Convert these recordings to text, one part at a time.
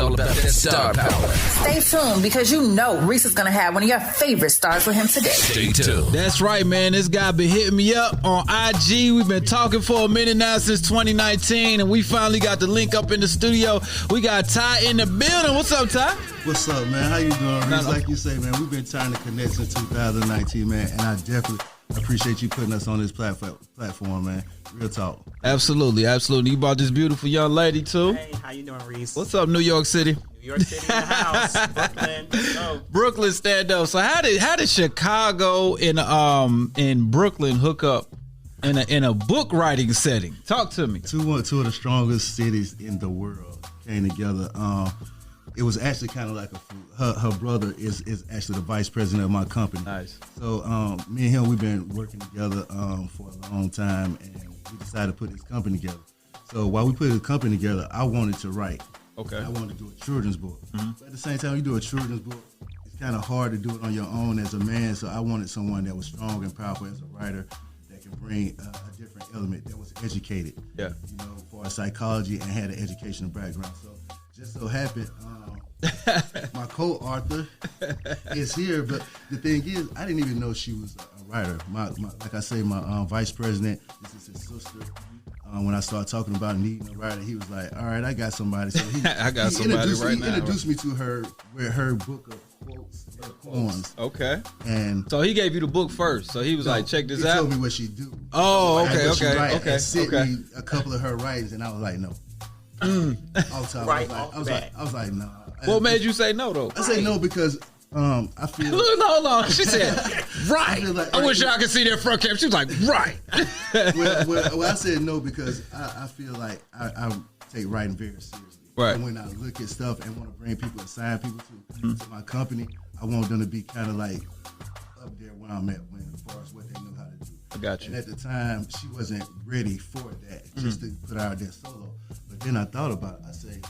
all about that star power. Stay tuned because you know Reece is going to have one of your favorite stars with him today. Stay tuned. That's right, man. This guy been hitting me up on IG. We've been talking for a minute now since 2019, and we finally got the link up in the studio. We got Ty in the building. What's up, Ty? What's up, man? How you doing, Reece? Like you say, man, we've been trying to connect since 2019, man, and I definitely appreciate you putting us on this platform, man. Real talk. Absolutely, absolutely. You brought this beautiful young lady, too. Hey, how you doing, Reece? What's up, New York City? New York City in the house. Brooklyn. Go. Brooklyn, stand up. So how did Chicago and Brooklyn hook up in a book writing setting? Talk to me. Two of the strongest cities in the world came together. It was actually kind of like her brother is actually the vice president of my company. Nice. So me and him, we've been working together for a long time, and we decided to put this company together. So while we put the company together, I wanted to write. Okay. I wanted to do a children's book. Mm-hmm. But at the same time, you do a children's book, it's kind of hard to do it on your own as a man. So I wanted someone that was strong and powerful as a writer that can bring a different element, that was educated. Yeah. You know, for psychology and had an educational background. So just so happened, my co-author is here, but the thing is, I didn't even know she was a writer. Like I say, my vice president, this is his sister. When I started talking about needing a writer, he was like, "All right, I got somebody." So he introduced me to her book of quotes, her poems. Okay. And so he gave you the book first. So he was like, "Check this out." He told me what she do. Oh, okay. And sent me a couple of her writings, and I was like, "No." All time, Right I was like, "No." What made you say no though? I say no because I feel. Look, hold on. She said, "Right." I wish y'all could see that front camera. She was like, "Right." well, I said no because I feel like I take writing very seriously. Right. And when I look at stuff and want to bring people and sign people to my company, I want them to be kind of like up there where I'm at as far as what they know how to do. I got you. And at the time, she wasn't ready for that, just to put her out there solo. But then I thought about it. I say,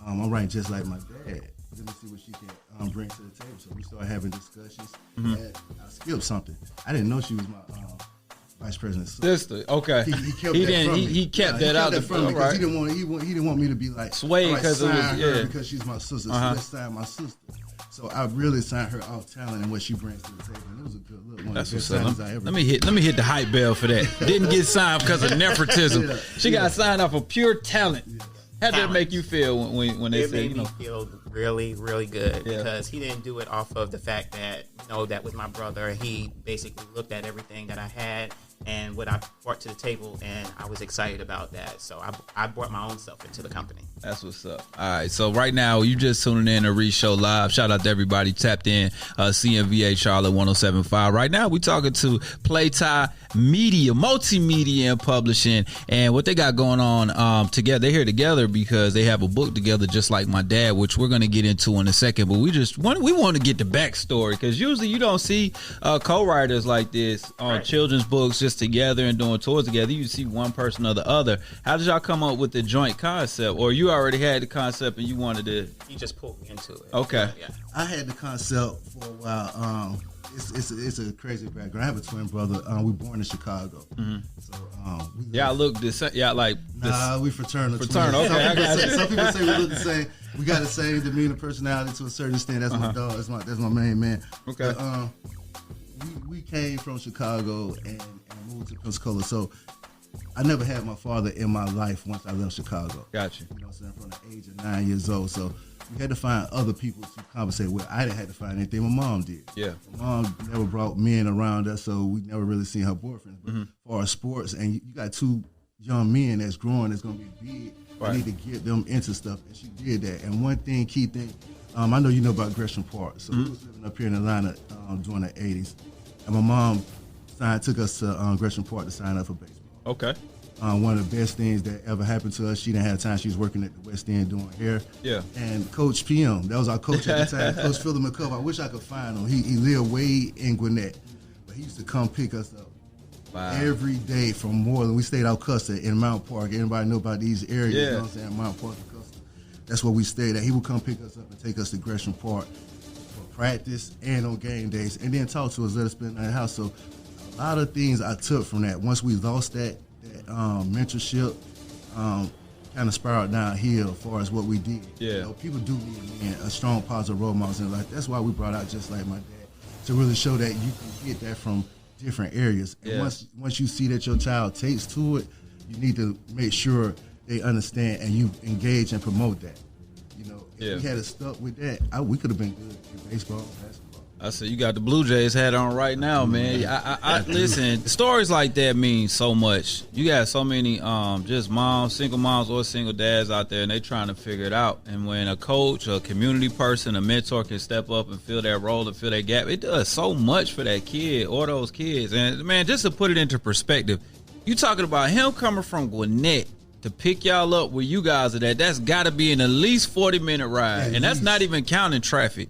I'm writing just like my dad. Let me see what she can bring to the table. So we started having discussions. And I skipped something. I didn't know she was my vice president's sister. Okay. He kept that from me. He kept that out from me because he didn't want me to be like sway because because she's my sister. So let's sign my sister. So I really signed her off talent and what she brings to the table. And it was a good look. One That's of the what's best up. I ever Let me hit the hype bell for that. Didn't get signed because of nepotism. She got signed off of pure talent. How did that make you feel when they said, made me feel really, really good because he didn't do it off of the fact that, that with my brother, he basically looked at everything that I had and what I brought to the table, and I was excited about that. So I brought my own self into the company. That's what's up. All right, so right now, you just tuning in to Reec Show Live. Shout out to everybody tapped in, CMVA Charlotte 107.5. Right now, we talking to PlayTy Media, multimedia and publishing, and what they got going on together. They're here together because they have a book together, just like my dad, which we're going to get into in a second. But we want to get the backstory because usually you don't see co-writers like this on children's books just together and doing tours together. You see one person or the other. How did y'all come up with the joint concept, or you already had the concept and you wanted to? He just pulled me into it. Okay. Yeah. I had the concept for a while. It's a crazy background. I have a twin brother. We were born in Chicago. Mm-hmm. So y'all look the same. Yeah, like we fraternal. Fraternal. Okay, I got you. Some people say we look the same. We got the same demeanor, personality to a certain extent. That's my dog. That's my main man. Okay. But, we came from Chicago and moved to Pensacola. So I never had my father in my life once I left Chicago. Gotcha. You know what I'm saying? From the age of 9 years old. So we had to find other people to compensate with. I didn't have to find anything. My mom did. Yeah. My mom never brought men around us, so we never really seen her boyfriends. But for our sports, and you got two young men that's growing, that's going to be big. Right. You need to get them into stuff, and she did that. And one thing, key thing, I know you know about Gresham Park. So we was living up here in Atlanta during the 80s. And my mom took us to Gresham Park to sign up for baseball. Okay. One of the best things that ever happened to us. She didn't have time. She was working at the West End doing hair. Yeah. And Coach PM, that was our coach at the time, Coach Philip McCullough. I wish I could find him. He lived way in Gwinnett, but he used to come pick us up every day from Moreland. We stayed out Custer in Mount Park. Everybody know about these areas. You know what I'm saying? Mount Park and Custer. That's where we stayed at. He would come pick us up and take us to Gresham Park for practice and on game days, and then talk to us, let us spend in the house. So a lot of things I took from that. Once we lost that mentorship, kind of spiraled downhill as far as what we did. Yeah. You know, people do need a strong, positive role models in life. That's why we brought out Just Like My Dad, to really show that you can get that from different areas. And once you see that your child takes to it, you need to make sure they understand and you engage and promote that. You know, if we had stuck with that, we could have been good in baseball, basketball. I said, you got the Blue Jays hat on right now, man. I listen, stories like that mean so much. You got so many just moms, single moms or single dads out there, and they trying to figure it out. And when a coach, a community person, a mentor can step up and fill that role and fill that gap, it does so much for that kid or those kids. And, man, just to put it into perspective, you talking about him coming from Gwinnett to pick y'all up where you guys are at, that's got to be an at least 40-minute ride. And that's not even counting traffic.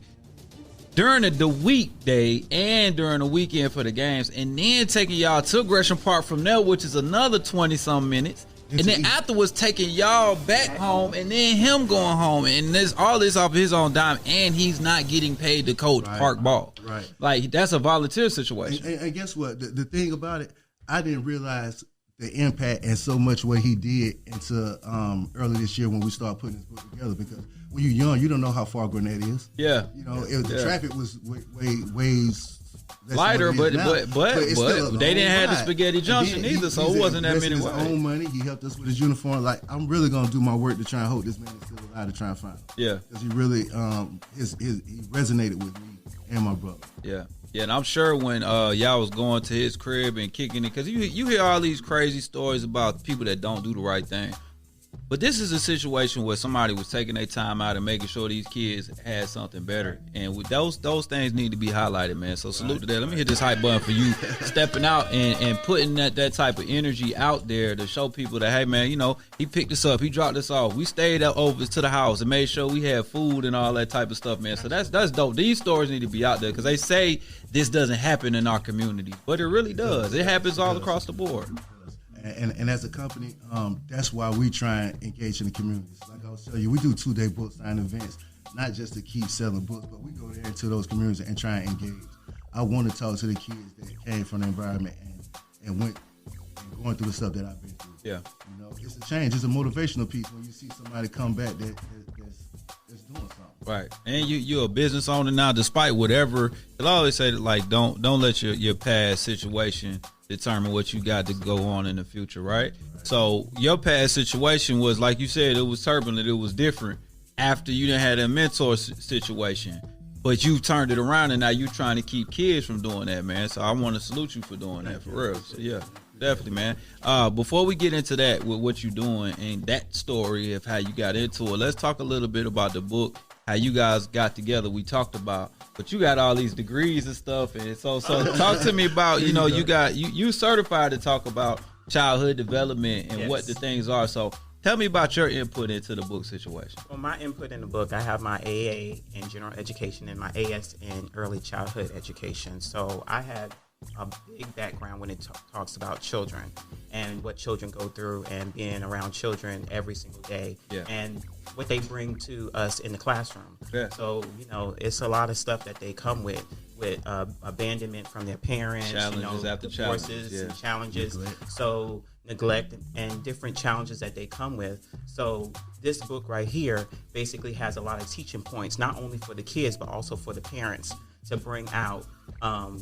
During the weekday and during the weekend for the games, and then taking y'all to Gresham Park from there, which is another 20-some minutes. And then afterwards taking y'all back home and then him going home. And this all this off his own dime, and he's not getting paid to coach park ball. Right. Like, that's a volunteer situation. And guess what? The thing about it, I didn't realize the impact and so much what he did until early this year when we started putting this book together, because when you're young, you don't know how far Gwinnett is. Yeah. You know, the traffic was ways lighter, but they didn't have the Spaghetti Junction either, so it wasn't that many ways. His own money, he helped us with his uniform. Like, I'm really gonna do my work to try and hope this man is still alive to try and find him. Yeah, because he really he resonated with me and my brother. Yeah. Yeah, and I'm sure when y'all was going to his crib and kicking it, because you hear all these crazy stories about people that don't do the right thing. But this is a situation where somebody was taking their time out and making sure these kids had something better. And with those things need to be highlighted, man. So salute to that. Let me hit this hype button for you stepping out and putting that type of energy out there to show people that, hey, man, you know, he picked us up. He dropped us off. We stayed over to the house and made sure we had food and all that type of stuff, man. So that's dope. These stories need to be out there because they say this doesn't happen in our community. But it really does. It happens all across the board. And as a company, that's why we try and engage in the communities. Like I was telling you, we do 2-day book signing events, not just to keep selling books, but we go there into those communities and try and engage. I want to talk to the kids that came from the environment and went and going through the stuff that I've been through. Yeah, you know, it's a change. It's a motivational piece when you see somebody come back that's doing something. Right, and you're a business owner now, despite whatever. I always say that, like, don't let your past situation determine what you got to go on in the future, right? So your past situation was, like you said, it was turbulent, it was different after you done had a mentor situation, but you turned it around and now you're trying to keep kids from doing that, man. So I want to salute you for doing that, for real. So yeah, definitely, man. Before we get into that with what you're doing and that story of how you got into it, let's talk a little bit about the book, how you guys got together. We talked about, but you got all these degrees and stuff, and so talk to me about, you know, you certified to talk about childhood development and what the things are. So tell me about your input into the book situation. Well, my input in the book, I have my AA in general education and my AS in early childhood education. So I had a big background when it talks about children and what children go through and being around children every single day and what they bring to us in the classroom. Yeah. So, you know, it's a lot of stuff that they come with abandonment from their parents, challenges after divorces and challenges. So neglect and different challenges that they come with. So this book right here basically has a lot of teaching points, not only for the kids, but also for the parents to bring out,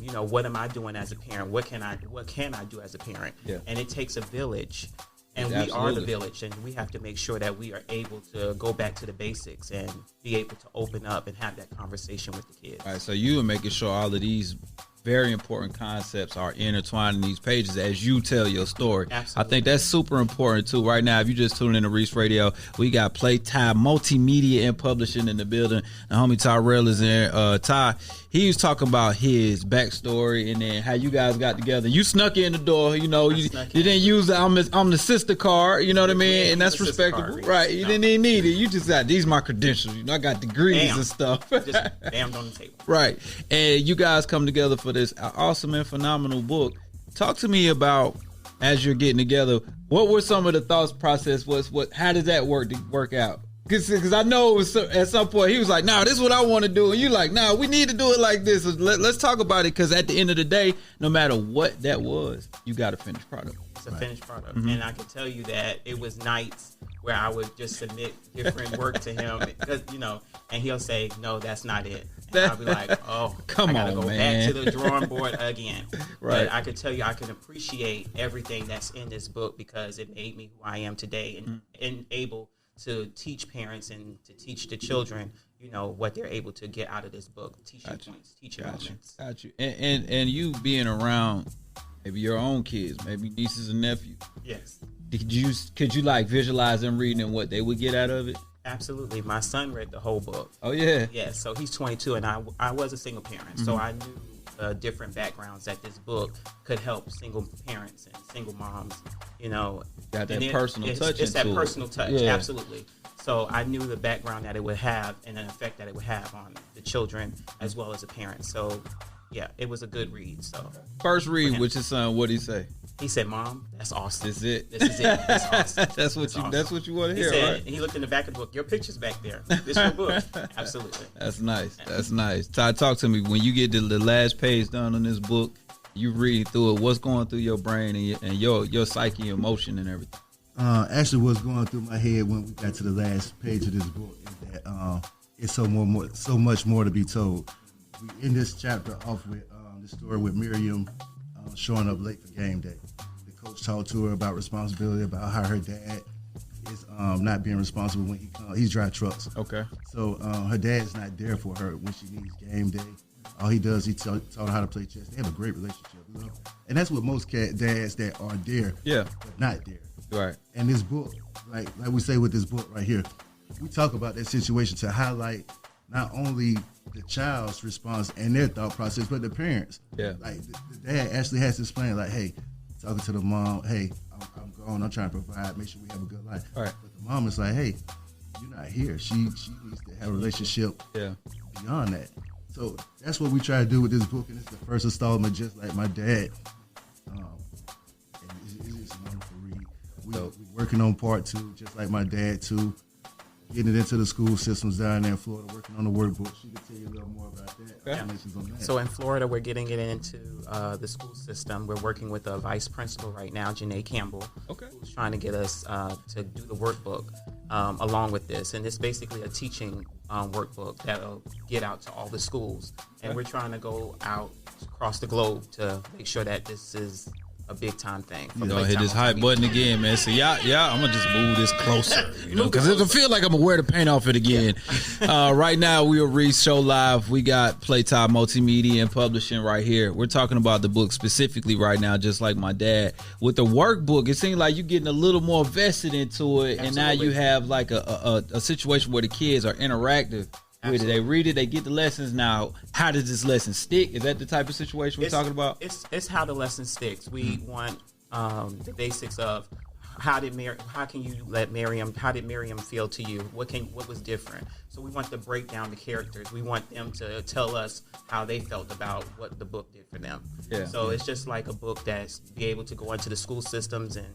you know, what am I doing as a parent? What can I do as a parent? Yeah. And it takes a village. And we are the village, and we have to make sure that we are able to go back to the basics and be able to open up and have that conversation with the kids. All right, so you are making sure all of these very important concepts are intertwined in these pages as you tell your story. Absolutely. I think that's super important too. Right now, if you just tuning in to Reec Radio, we got PlayTy Multimedia and Publishing in the building. The homie Tyrell is in. Ty, he was talking about his backstory and then how you guys got together. You snuck in the door, you know. You didn't use the I'm the sister card, you know what I mean? And that's respectable, right? You didn't even need it. You just got, these my credentials. You know, I got degrees and stuff. Just damned on the table. Right. And you guys come together for this awesome and phenomenal book. Talk to me about, as you're getting together, what were some of the thoughts process? How does that work out? Because I know it was, at some point he was like, "Nah, this is what I want to do," and you like, "Nah, we need to do it like this." Let's talk about it, because at the end of the day, no matter what that was, you got a finished product. It's a finished product. And I can tell you that it was nights where I would just submit different work to him, because, and he'll say, no, that's not it. And I'll be like, oh, come I gotta on, go man. back to the drawing board again. Right. But I can tell you, I can appreciate everything that's in this book, because it made me who I am today, and able to teach parents and to teach the children, what they're able to get out of this book. Teaching points, teaching moments. Got you. And you being around maybe your own kids, maybe nieces and nephews. Yes. Could you like visualize them reading and what they would get out of it? Absolutely. My son read the whole book. Oh yeah. Yeah. So he's 22, and I was a single parent, so I knew different backgrounds that this book could help single parents and single moms. Got that personal touch. It's that into personal it. touch. Yeah. Absolutely. So I knew the background that it would have and an effect that it would have on the children as well as the parents. So yeah, it was a good read. So first read with your son, what did he say? He said, "Mom, that's awesome. This is it. This is it. That's awesome. That's what you want to hear, He said, right? He looked in the back of the book. Your picture's back there. This your book. Absolutely. That's nice. That's nice. Ty, talk to me. When you get the last page done on this book, you read through it. What's going through your brain and your psyche, emotion, and everything? Actually, what's going through my head when we got to the last page of this book is that it's so much more to be told. We end this chapter off with the story with Miriam showing up late for game day. The coach talked to her about responsibility, about how her dad is not being responsible when he comes. He drives trucks. Okay. So her dad's not there for her when she needs game day. All he does, he taught her how to play chess. They have a great relationship, and that's what most dads that are there, but not there. Right. And this book, like we say with this book right here, we talk about that situation to highlight not only the child's response and their thought process, but the parents. Yeah. Like the dad actually has to explain, like, hey, talking to the mom, hey, I'm gone, I'm trying to provide, make sure we have a good life. Right. But the mom is like, hey, you're not here. She needs to have a relationship beyond that. So that's what we try to do with this book, and it's the first installment, just like my dad. And it's just a wonderful read. We're working on part 2, just like my dad too. Getting it into the school systems down there in Florida, working on the workbook. She can tell you a little more about that. Yeah. On that. So in Florida, we're getting it into the school system. We're working with a vice principal right now, Janae Campbell, who's trying to get us to do the workbook along with this. And it's basically a teaching workbook that'll get out to all the schools. And we're trying to go out across the globe to make sure that this is a big time thing. You know, hit this hype button again, man. So y'all, I'm gonna just move this closer, because it'll feel like I'm gonna wear the paint off it again. Right now, we are Reec Show Live. We got PlayTy Multimedia and Publishing right here. We're talking about the book specifically right now, just like my dad. With the workbook, it seems like you're getting a little more vested into it, and now you have like a situation where the kids are interactive. With it. They read it, they get the lessons. Now, how does this lesson stick? Is that the type of situation we're talking about? It's how the lesson sticks. We want the basics of how did Miriam feel to you? What was different? So we want to break down the characters. We want them to tell us how they felt about what the book did for them. Yeah. So it's just like a book that's be able to go into the school systems and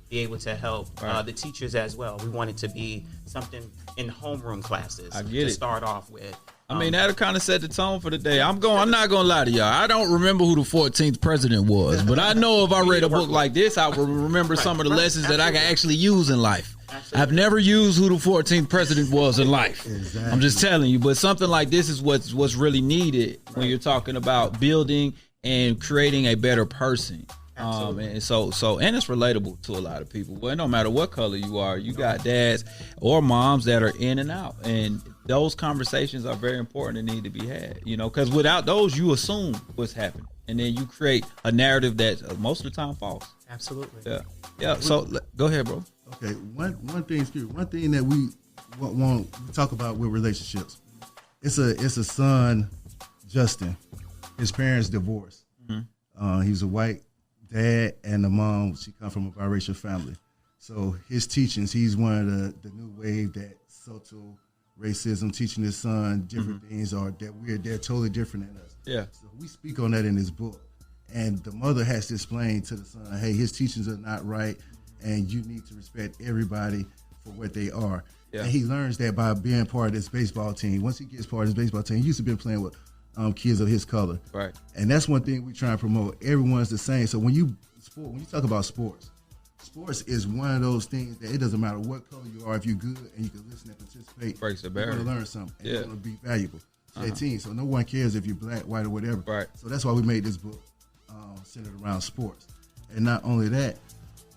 be able to help the teachers as well. We want it to be something in homeroom classes start off with. I mean, that'll kind of set the tone for the day. I'm not going to lie to y'all. I don't remember who the 14th president was, but I know if I read a book like this, I will remember some of the lessons that I can actually use in life. Absolutely. I've never used who the 14th president was in life. Exactly. I'm just telling you, but something like this is what's really needed when you're talking about building and creating a better person. And so and it's relatable to a lot of people. Well, no matter what color you are, you got dads or moms that are in and out, and those conversations are very important and need to be had, because without those, you assume what's happening, and then you create a narrative that's most of the time false. Absolutely. Yeah. So go ahead, bro. Okay. One thing that we want to talk about with relationships. It's a son, Justin. His parents divorced. Mm-hmm. He's a white dad, and the mom, she come from a biracial family. So his teachings, he's one of the new wave that subtle racism, teaching his son different things, or that they're totally different than us. Yeah. So we speak on that in this book. And the mother has to explain to the son, hey, his teachings are not right, and you need to respect everybody for what they are. Yeah. And he learns that by being part of this baseball team. Once he gets part of this baseball team, he used to be playing with kids of his color. Right. And that's one thing we try and promote. Everyone's the same. So when you talk about sports, sports is one of those things that it doesn't matter what color you are, if you're good and you can listen and participate, breaks the you're barrier. going to learn something. And Yeah. you're going to be valuable to that team. So no one cares if you're black, white, or whatever. Right. So that's why we made this book centered around sports. And not only that,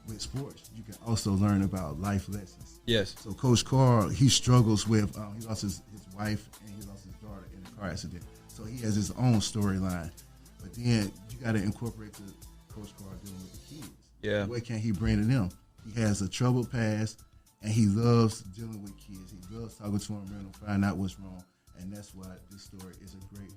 with sports, you can also learn about life lessons. Yes. So Coach Carr, he struggles with, he lost his wife and he lost his daughter in a car accident. So he has his own storyline. But then you got to incorporate the Coach Carr dealing with the kids. Yeah. What can he bring to them? He has a troubled past, and he loves dealing with kids. He loves talking to them and find out what's wrong. And that's why this story is a great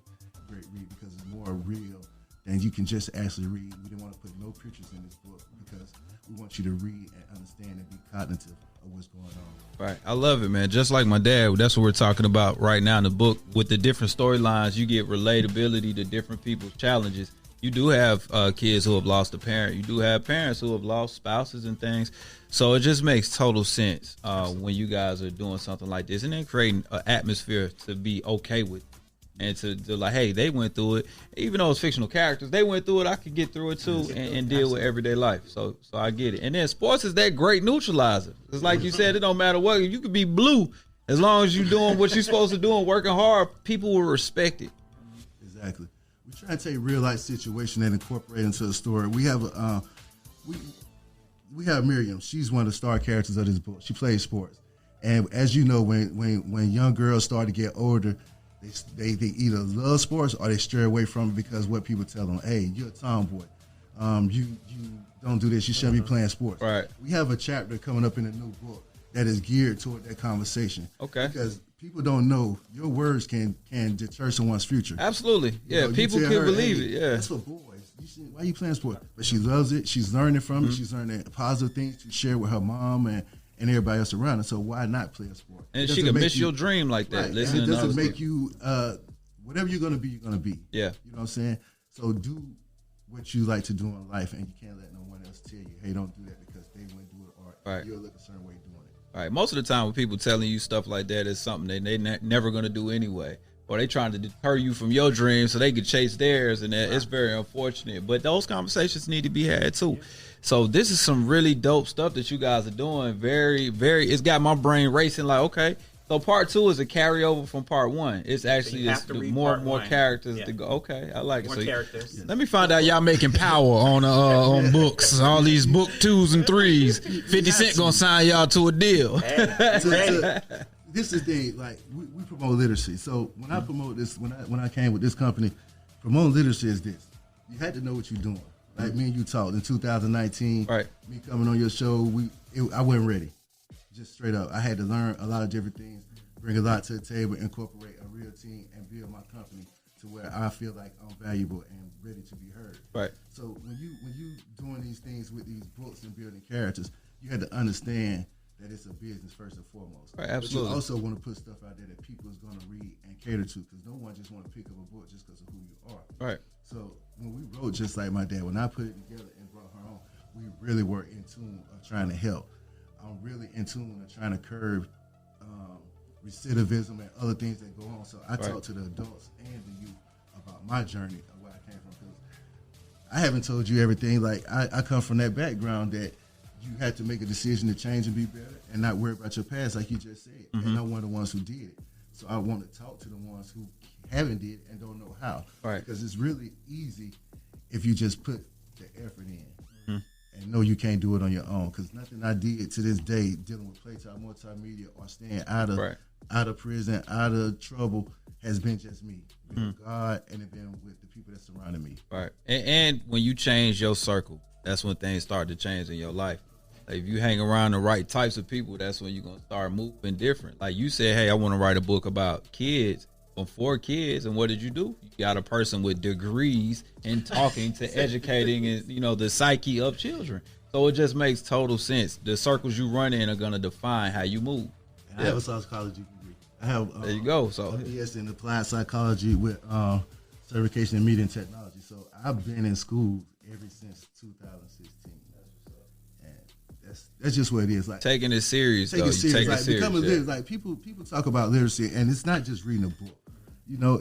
read, because it's more real than you can just actually read. We didn't want to put no pictures in this book because we want you to read and understand and be cognitive of what's going on. Right. I love it, man. Just like my dad, that's what we're talking about right now in the book. With the different storylines, you get relatability to different people's challenges. You do have kids who have lost a parent. You do have parents who have lost spouses and things. So it just makes total sense when you guys are doing something like this and then creating an atmosphere to be okay with. And to like, hey, they went through it. Even though it's fictional characters, they went through it. I could get through it too and deal with everyday life. So I get it. And then sports is that great neutralizer. It's like you said, it don't matter what. You could be blue. As long as you're doing what you're supposed to do and working hard, people will respect it. Exactly. We try to take real life situation and incorporate into a story. We have we have Miriam. She's one of the star characters of this book. She plays sports. And as you know, when young girls start to get older, they either love sports or they stray away from it because what people tell them, hey, you're a tomboy. You don't do this. You shouldn't be playing sports. Right. We have a chapter coming up in the new book that is geared toward that conversation. Okay. Because people don't know your words can deter someone's future. Absolutely. Yeah, people can believe it. Yeah. That's for boys. Why are you playing sports? But she loves it. She's learning from it. She's learning positive things to share with her mom and everybody else around her. So why not play a sport? And she can miss your dream like that. Right. Listen, it doesn't make you whatever you're gonna be, you're gonna be. Yeah. You know what I'm saying? So do what you like to do in life, and you can't let no one else tell you, hey, don't do that because they wouldn't do it, or Right. you'll look a certain way doing it. All right. Most of the time when people telling you stuff like that is something they never going to do anyway. Or they trying to deter you from your dreams so they could chase theirs. And it's very unfortunate. But those conversations need to be had too. Yeah. So this is some really dope stuff that you guys are doing. Very, very, it's got my brain racing like, okay. So part 2 is a carryover from part 1. It's actually just more characters to go. Okay, I like it. More so characters. Let me find out y'all making power on books. All these book 2s and 3s. 50 Cent gonna sign y'all to a deal. This is the thing. Like we promote literacy. So when I promote this, when I came with this company, promoting literacy is this. You had to know what you're doing. Like me and you talked in 2019. Right. Me coming on your show, I wasn't ready. Just straight up. I had to learn a lot of different things, bring a lot to the table, incorporate a real team, and build my company to where I feel like I'm valuable and ready to be heard. Right. So when you doing these things with these books and building characters, you had to understand that it's a business first and foremost. Right, absolutely. But you also want to put stuff out there that people is going to read and cater to, because no one just want to pick up a book just because of who you are. Right. So when we wrote Just Like My Dad, when I put it together and brought her on, we really were in tune of trying to help. I'm really in tune of trying to curb recidivism and other things that go on. So I talk to the adults and the youth about my journey of where I came from. Because I haven't told you everything. Like I come from that background that you had to make a decision to change and be better and not worry about your past, like you just said. And I'm one of the ones who did it. So I want to talk to the ones who haven't did it and don't know how. Right. Because it's really easy if you just put the effort in. And know you can't do it on your own, because nothing I did to this day dealing with PlayTy Media or staying out of prison, out of trouble, has been just me. With God, and it been with the people that surrounded me. Right. And when you change your circle, that's when things start to change in your life. Like if you hang around the right types of people, that's when you're going to start moving different. Like you said, hey, I want to write a book about kids. For kids, and what did you do? You got a person with degrees in talking to educating and the psyche of children. So it just makes total sense. The circles you run in are going to define how you move. I have a psychology degree. I have there you go. So a BS in applied psychology with certification in media and technology. So I've been in school ever since 2016. That's just what it is. Like taking it serious. Take it serious. Becoming literate. Like people talk about literacy, and it's not just reading a book.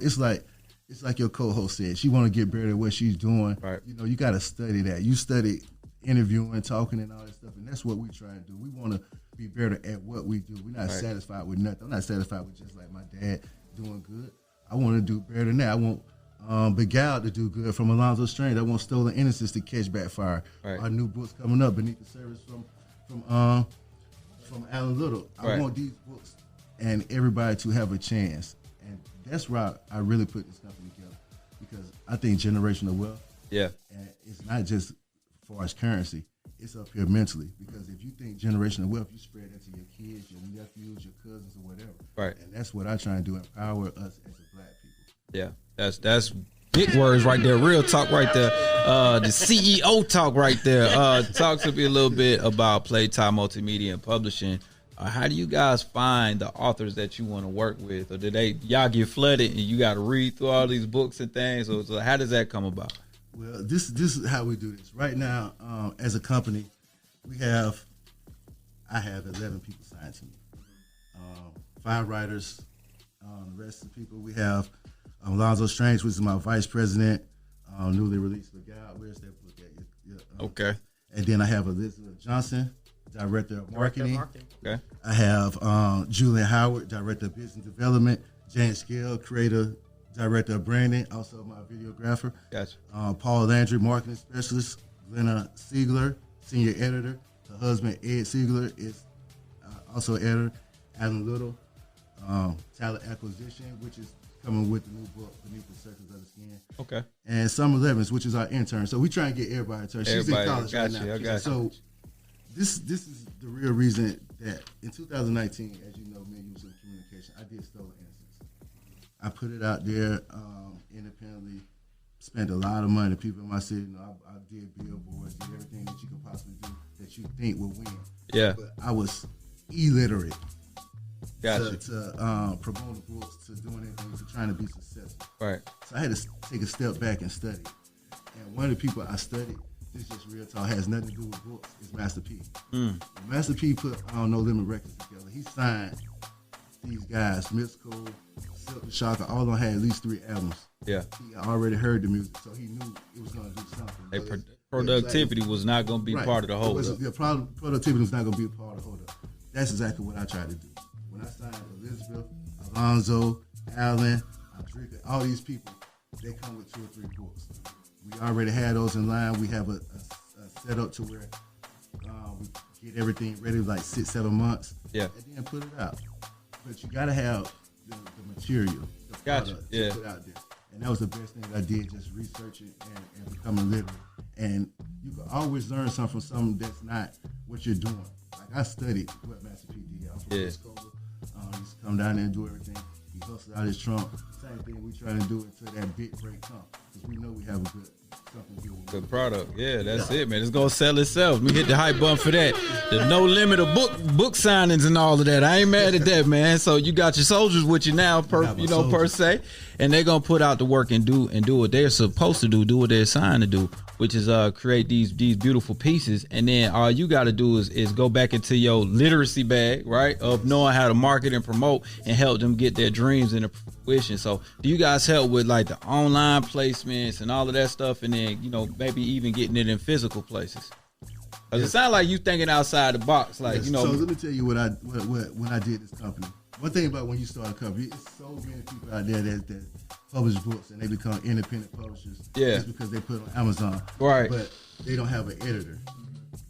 It's like your co-host said. She want to get better at what she's doing. Right. You got to study that. You study interviewing, talking, and all that stuff. And that's what we try to do. We want to be better at what we do. We're not satisfied with nothing. I'm not satisfied with just like my dad doing good. I want to do better than that. I want Beguiled to do good from Alonzo Strange. I want Stolen Innocence to catch backfire. Right. Our new books coming up, Beneath the Surface from Alan Little. I want these books and everybody to have a chance. And that's why I really put this company together, because I think generational wealth, and it's not just for as currency, it's up here mentally. Because if you think generational wealth, you spread that to your kids, your nephews, your cousins, or whatever. Right. And that's what I try and do, empower us as a black people. Yeah, that's big words right there. Real talk right there. The CEO talk right there. Talk to me a little bit about PlayTy Multimedia and Publishing. How do you guys find the authors that you want to work with? Or do y'all get flooded and you got to read through all these books and things? So how does that come about? Well, this is how we do this. Right now, as a company, I have 11 people signed to me. 5 writers, the rest of the people. We have Alonzo Strange, which is my vice president, newly released Beguiled. Where's that book at? Okay. And then I have Elizabeth Johnson, director of marketing. Okay. I have Julian Howard, director of business development. James Scale, creator, director of branding, also my videographer. Gotcha. Paul Landry, marketing specialist. Glenna Siegler, senior editor. Her husband, Ed Siegler, is also editor. Alan Little, talent acquisition, which is coming with the new book, Beneath the Surface of the Skin. Okay. And Summer Levins, which is our intern. So we try and get everybody a turn. She's in college right now. So this is the real reason that in 2019, as you know, me and you was in communication, I did Stolen Innocence. I put it out there independently, spent a lot of money. People in my city, I did billboards, did everything that you could possibly do that you think will win. Yeah. But I was illiterate. Gotcha. To promote the books, to doing anything, to trying to be successful. Right. So I had to take a step back and study. And one of the people I studied, this is just real talk, has nothing to do with books, is Master P. Master P put No Limit Records together. He signed these guys, Mystical, Silk the Shocker, all of them had at least 3 albums. Yeah. He already heard the music, so he knew it was going to do something. Productivity was not going to be part of the hold up. Productivity was not going to be a part of the hold up. That's exactly what I tried to do. When I signed Elizabeth, Alonzo, Alan, Andrika, all these people, they come with 2 or 3 books. We already had those in line. We have a setup to where we get everything ready like 6-7 months. Yeah. And then put it out. But you got to have the material, the product to put out there. And that was the best thing that I did, just researching and becoming literate. And you can always learn something from something that's not what you're doing. Like I studied what Master P did. I'm from West Coast. He used to come down there and do everything. He hustled out his trunk. Same thing we try to do until that big break comes. Because we know we have a good product. Yeah, that's it, man. It's going to sell itself. We hit the hype button for that. There's no limit of book signings and all of that. I ain't mad at that, man. So you got your soldiers with you now, per se. And they're going to put out the work and do what they're supposed to do what they're assigned to do, which is create these beautiful pieces. And then all you got to do is go back into your literacy bag, right, of knowing how to market and promote and help them get their dreams into fruition. So do you guys help with like the online placements and all of that stuff, and then maybe even getting it in physical places? Because it sounds like you thinking outside the box, like So let me tell you what when I did this company. One thing about when you start a company, it's so many people out there that publish books and they become independent publishers. Yeah. Just because they put it on Amazon. Right. But they don't have an editor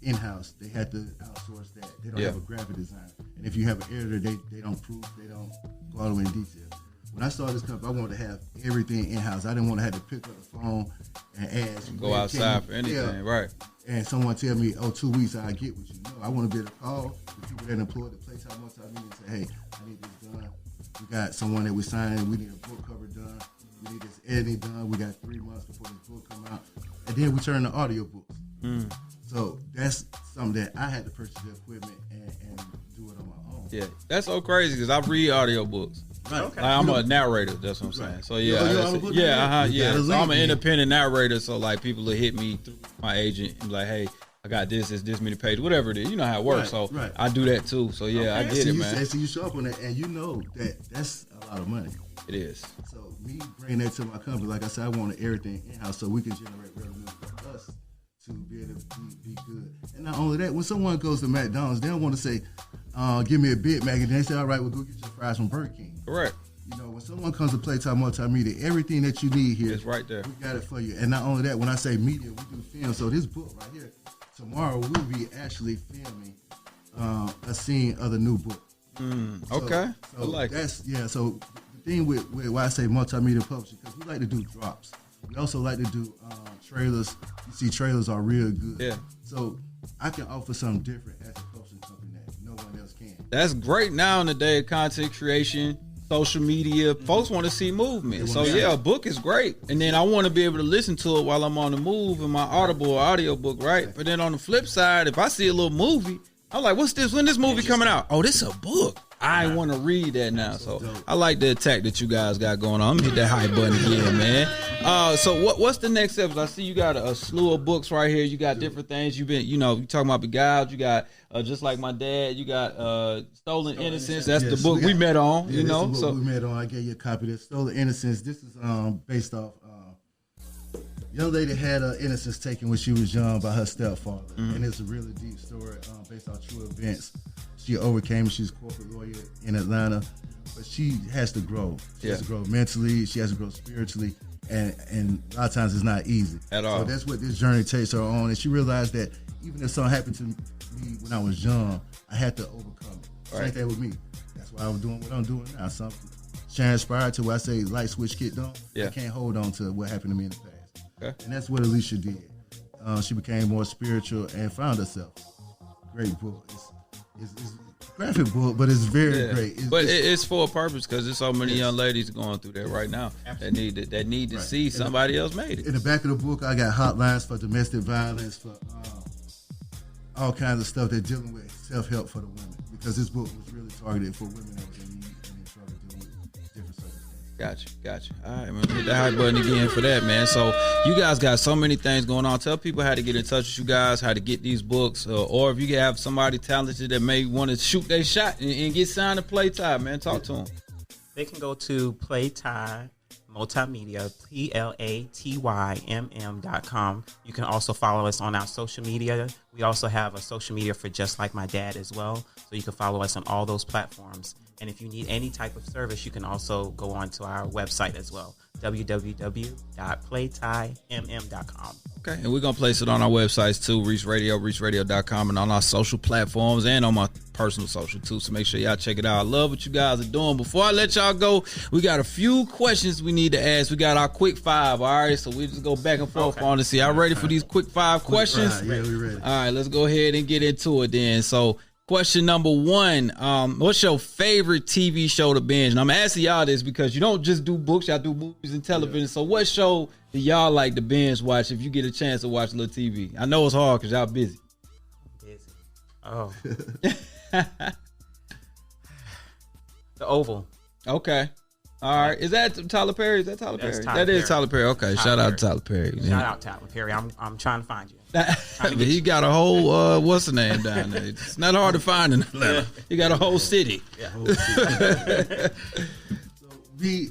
in-house. They had to outsource that. They don't have a graphic designer. And if you have an editor, they don't proof, they don't go all the way in detail. When I started this company, I wanted to have everything in-house. I didn't want to have to pick up the phone and ask. Go outside for anything, right. And someone tell me, 2 weeks I'll get with you. No, I want to be able to call the people that employed the PlayTy Multimedia and say, hey, I need this done. We got someone that we're signing. We need a book cover done. We need this editing done. We got 3 months before this book come out. And then we turn the audio books. So that's something that I had to purchase the equipment and do it on my own. Yeah, that's so crazy because I read audio books. Right. Okay. Like, I'm a narrator. That's what I'm saying. Right. So yeah, So I'm an independent narrator. So like people will hit me through my agent and be like, hey, I got this. It's this many pages, whatever it is. You know how it works. Right, so I do that too. So yeah, I get it, man. So you show up on that, and you know that's a lot of money. It is. So me bringing that to my company, like I said, I wanted everything in house so we can generate revenue for us to be able to be good. And not only that, when someone goes to McDonald's, they don't want to say, give me a Big Mac, and they say, all right, well, go get your fries from Burger King. Correct. You know, when someone comes to PlayTy Multimedia, everything that you need here, it's right there. We got it for you. And not only that, when I say media, we do film. So this book right here, tomorrow we'll be actually filming a scene of the new book. Okay. So I like that's, yeah, so the thing with why I say multimedia publishing, because we like to do drops. We also like to do trailers. You see, trailers are real good. Yeah. So I can offer something different as a publishing company that no one else can. That's great now in the day of content creation, social media. Folks want to see movement. So yeah, a book is great. And then I want to be able to listen to it while I'm on the move in my Audible or audio book, right? But then on the flip side, if I see a little movie, I'm like, what's this? When this movie coming out? Oh, this is a book. I want to read that now. So I like the attack that you guys got going on. I'm gonna hit that hype button again, man. So what's the next steps? I see you got a slew of books right here. You got different things. You've been, you talking about Beguiled. You got Just Like My Dad. You got Stolen Innocence. That's the book we met on. Yeah, so we met on. I gave you a copy of this. Stolen Innocence. This is based off. Young lady had her innocence taken when she was young by her stepfather, and it's a really deep story based on true events. She overcame. She's a corporate lawyer in Atlanta, but she has to grow. She has to grow mentally. She has to grow spiritually, and a lot of times it's not easy at all. So that's what this journey takes her on, and she realized that even if something happened to me when I was young, I had to overcome it. Same thing with me. That's why I was doing what I'm doing now. Something inspired to where I say light switch kicked on. I can't hold on to what happened to me in the past. Okay. And that's what Alicia did. She became more spiritual and found herself. Great book. It's a graphic book, but it's very great. It's for a purpose, because there's so many young ladies going through that right now that need to see somebody else made it. In the back of the book, I got hotlines for domestic violence, for all kinds of stuff that's dealing with self-help for the women, because this book was really targeted for women that was in need and in trouble dealing with different circumstances. Gotcha. All right, man. Hit the hype button again for that, man. So you guys got so many things going on. Tell people how to get in touch with you guys, how to get these books, or if you can have somebody talented that may want to shoot their shot and get signed to PlayTy, man. Talk to them. They can go to PlayTy Multimedia, PlayTyMM.com. You can also follow us on our social media. We also have a social media for Just Like My Dad as well. So you can follow us on all those platforms. And if you need any type of service, you can also go on to our website as well, www.PlayTyMM.com. Okay, and we're going to place it on our websites too, Reec Radio, ReecRadio.com, and on our social platforms and on my personal social too, so make sure y'all check it out. I love what you guys are doing. Before I let y'all go, we got a few questions we need to ask. We got our quick five, all right? So we just go back and forth on to see. Y'all ready for these quick five questions? Yeah, we ready. All right, let's go ahead and get into it then. So question number one, what's your favorite TV show to binge? And I'm asking y'all this because you don't just do books, y'all do movies and television. Yeah. So what show do y'all like to binge watch if you get a chance to watch a little TV? I know it's hard because y'all busy. Oh. The Oval. Okay. All right. Is that Tyler Perry? Is that Tyler Perry? That is Tyler Perry. Okay. Shout out to Tyler Perry. Shout out Tyler Perry. I'm trying to find you. He got a whole what's the name down there? It's not hard to find in Atlanta. He got a whole city. Yeah.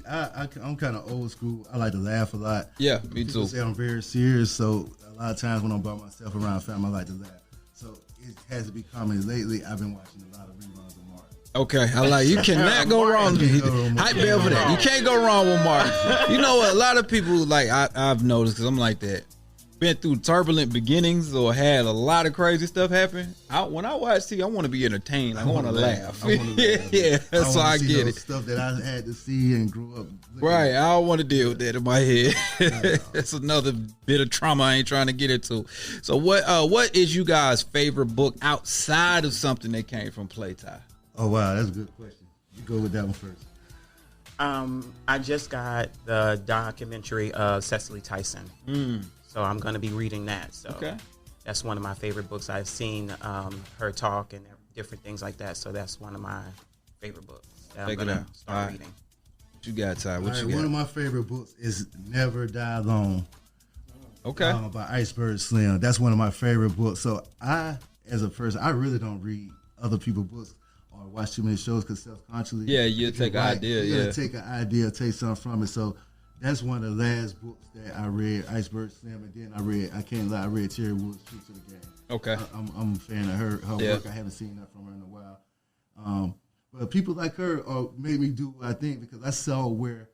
I'm kind of old school. I like to laugh a lot. Yeah, me too. People say I'm very serious, so a lot of times when I'm by myself around family, I like to laugh. So it has to be comedy. Lately, I've been watching a lot of reruns of Martin. Okay, I like you cannot go wrong. Hype bell for that. You can't go wrong with Martin. You know what? A lot of people like I've noticed, because I'm like that. Been through turbulent beginnings or had a lot of crazy stuff happen. When I watch TV, I want to be entertained. I want to laugh. Yeah, so I get it. Stuff that I had to see and grew up. Right, I don't want to deal with that in my head. That's another bit of trauma I ain't trying to get into. So what is you guys' favorite book outside of something that came from PlayTy? Oh wow, that's a good question. You go with that one first. I just got the documentary of Cicely Tyson. So I'm going to be reading that. So that's one of my favorite books. I've seen her talk and different things like that. So that's one of my favorite books that I'm going to start reading. What you got, Ty? What you got? One of my favorite books is Never Die Alone. Okay. By Iceberg Slim. That's one of my favorite books. So I, as a person, I really don't read other people's books or watch too many shows because self-consciously. Yeah, you take an idea. You take an idea, take something from it. So that's one of the last books that I read, Iceberg Slim, and then I read Terry Wood's True to the Game. Okay. I'm a fan of her work. I haven't seen that from her in a while. But people like her made me do what I think, because I saw where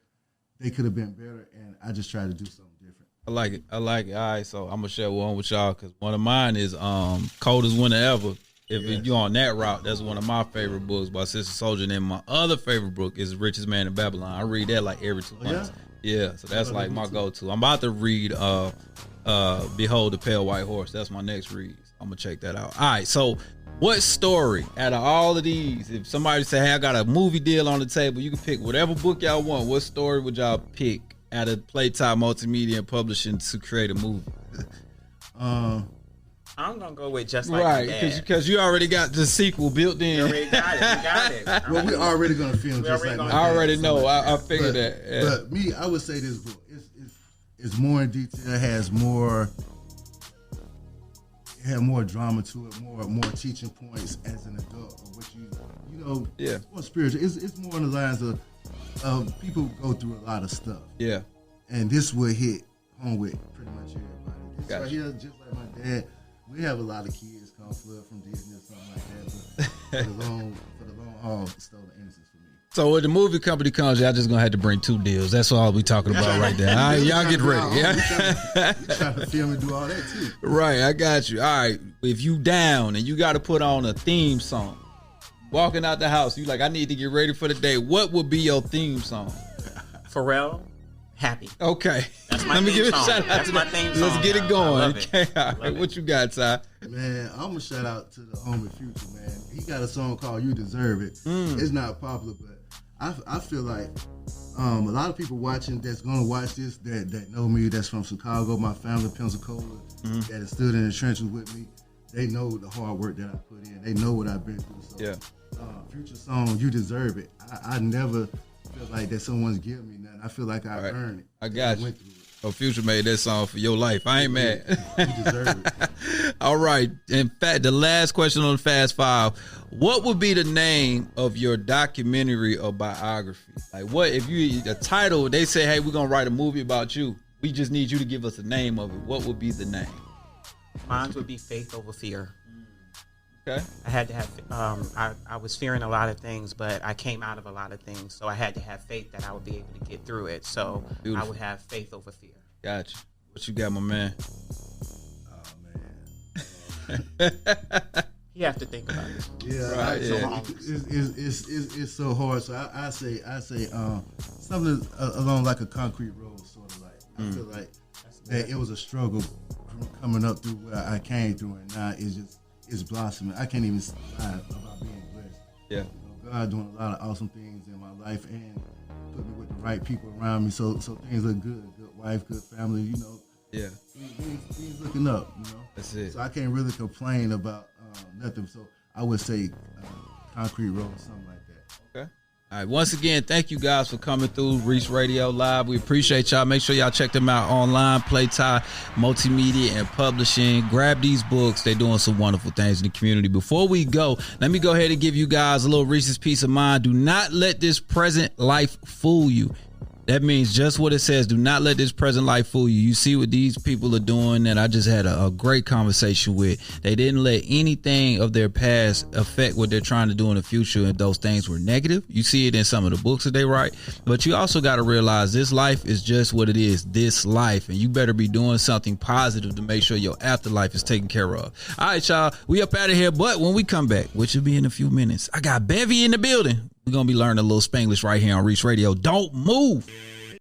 they could have been better, and I just tried to do something different. I like it. All right, so I'm gonna share one with y'all, because one of mine is Coldest Winter Ever. If you're on that route, that's one of my favorite books by Sister Soldier. And then my other favorite book is Richest Man in Babylon. I read that like every 2 months. Yeah, so that's like my go-to. I'm about to read Behold the Pale White Horse. That's my next read. I'm gonna check that out. All right, so what story out of all of these, if somebody say, hey, I got a movie deal on the table, you can pick whatever book y'all want, what story would y'all pick out of PlayTy Multimedia and Publishing to create a movie? I'm gonna go with Just Like My Dad. Because you already got the sequel built in. You already got it. Well, we're already gonna film Just Like My Dad. I already know. I figured that. Yeah. But me, I would say this book is more in detail. It has more. It had more drama to it, more teaching points as an adult of what you know. Yeah. It's more spiritual. It's more on the lines of people go through a lot of stuff. Yeah. And this would hit home with pretty much everybody. This Gotcha. right here, Just Like My Dad. We have a lot of kids come flood from Disney or something like that, but for the long haul, stole the innocence for me. So when the movie company comes, y'all just gonna have to bring 2 deals. That's all we talking about right there. All right, y'all get ready. Yeah. You trying to film and do all that too. Right, I got you. All right, if you down and you got to put on a theme song, walking out the house, you like, I need to get ready for the day. What would be your theme song? Pharrell, Happy. Okay. That's my Let me theme give it a song. shout out. That's my theme song. Let's get it I going. love it. Okay. All right. Love What it. you got, Ty? Man, I'm gonna shout out to the homie Future, man. He got a song called "You Deserve It." It's not popular, but I feel like a lot of people watching that's gonna watch this that know me, that's from Chicago, my family, Pensacola, that has stood in the trenches with me. They know the hard work that I put in. They know what I've been through. So, Yeah. Future song, "You Deserve It." I never feel like that someone's giving me nothing. I feel like I earned it. I got you. Went through it. Oh, Future made that song for your life. I ain't mad. You deserve it. All right. In fact, the last question on the Fast Five: what would be the name of your documentary or biography? Like, what if you the title? They say, "Hey, we're gonna write a movie about you. We just need you to give us the name of it." What would be the name? Mine would be Faith Over Fear. Okay. I had to have, I was fearing a lot of things, but I came out of a lot of things. So I had to have faith that I would be able to get through it. So Beautiful. I would have faith over fear. Gotcha. What you got, my man? Oh man. You have to think about it. Yeah, Right, it's so hard. So I say something along like a concrete road, sort of like. I feel like that it was a struggle coming up through where I came through, and now it's blossoming. I can't even lie about being blessed. Yeah. You know, God doing a lot of awesome things in my life and put me with the right people around me, so things look good. Good wife, good family. You know. Yeah. He's looking up. You know. That's it. So I can't really complain about nothing. So I would say concrete road, something like that. Okay. All right. Once again, thank you guys for coming through Reec Radio Live. We appreciate y'all. Make sure y'all check them out online. PlayTy Multimedia and Publishing. Grab these books. They're doing some wonderful things in the community. Before we go, let me go ahead and give you guys a little Reese's peace of mind. Do not let this present life fool you. That means just what it says. Do not let this present life fool you. You see what these people are doing that I just had a great conversation with. They didn't let anything of their past affect what they're trying to do in the future, and those things were negative. You see it in some of the books that they write. But you also got to realize this life is just what it is, this life. And you better be doing something positive to make sure your afterlife is taken care of. All right, y'all. We up out of here. But when we come back, which will be in a few minutes, I got Bevie in the building. We're going to be learning a little Spanglish right here on Reec Radio. Don't move.